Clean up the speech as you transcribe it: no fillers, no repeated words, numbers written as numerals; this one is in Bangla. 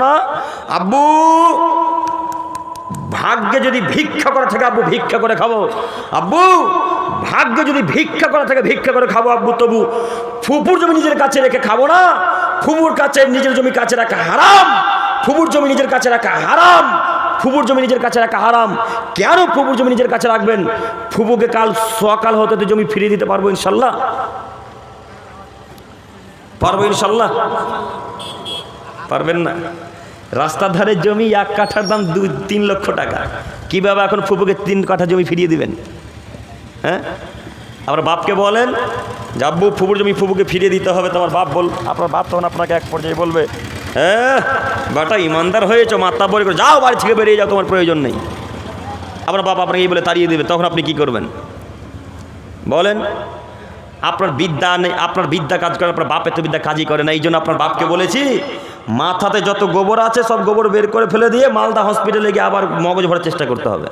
না আব্বু ভাগ্যে যদি ভিক্ষা করা থাকে আব্বু ভিক্ষা করে খাবো, আব্বু ভাগ্যে যদি ভিক্ষা করা থাকে ভিক্ষা করে খাবো আব্বু, তবু ফুপুর জমি নিজের কাছে রেখে খাবো না। ফুপুর কাছে নিজের জমি কাছে রাখা হারাম, ফুপুর জমি নিজের কাছে রাখা হারাম, ফুপুর জমি নিজের কাছে রাখা হারাম। কেন ফুপুর জমি নিজের কাছে রাখবেন? ফুপুকে কাল সকাল হতে তো জমি ফিরিয়ে দিতে পারবো ইনশাল্লাহ, পারবো ইনশাল্লাহ? পারবেন না। রাস্তার ধারে জমি 1 কাঠার দাম 2-3 লক্ষ টাকা, কিভাবে এখন ফুপুকে 3 কাঠা জমি ফিরিয়ে দিবেন? হ্যাঁ, আপনার বাপকে বলেন যে আব্বু ফুপুর জমি ফুপুকে ফিরিয়ে দিতে হবে, তোমার বাপ আপনার বাপ তখন আপনাকে এক পর্যায়ে বলবে, হ্যাঁ বাটা ইমানদার হয়েছো, মাথা বলে করে যাও, বাড়ি থেকে বেরিয়ে যাও, তোমার প্রয়োজন নেই। আপনার বাপ আপনাকে এই বলে তাড়িয়ে দেবে, তখন আপনি কি করবেন বলেন? আপনার বিদ্যা নেই, আপনার বিদ্যা কাজ করে, আপনার বাপের তো বিদ্যা কাজই করে না। এই জন্য আপনার বাপকে বলেছি মাথাতে যত গোবর আছে সব গোবর বের করে ফেলে দিয়ে মালদা হসপিটালে গিয়ে আবার মগজ ভরার চেষ্টা করতে হবে।